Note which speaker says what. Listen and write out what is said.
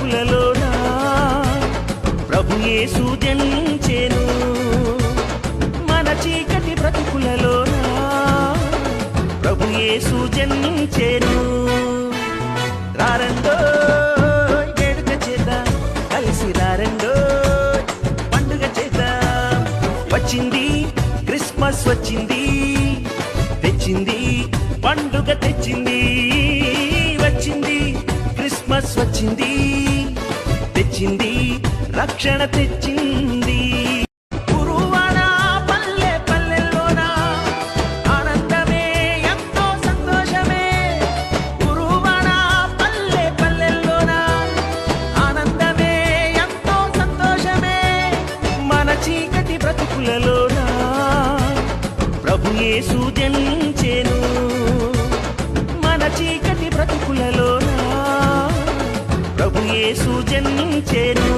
Speaker 1: బ్రతుకులలోన ప్రభు యేసు జనించెను. మన చీకటి బ్రతుకులలోన ప్రభు యేసు జనించెను. రారండో వేడుక చేద్దాం, కలిసి రారండో పండుగ చేద్దాం. వచ్చింది క్రిస్మస్ వచ్చింది, తెచ్చింది పండుగ తెచ్చింది. వచ్చింది క్రిస్మస్ వచ్చింది, తెచ్చింది రక్షణ తెచ్చింది. గురువాడ పల్లె పల్లెల్లోన ఆనందమే ఎంతో సంతోషమే. గురువాడ పల్లె పల్లెల్లోన ఆనందమే ఎంతో సంతోషమే. మన చీకటి బ్రతుకులలోన ప్రభు యేసు జనించెను. మన చీకటి బ్రతుకులలోన ప్రభు యేసు జనించెను.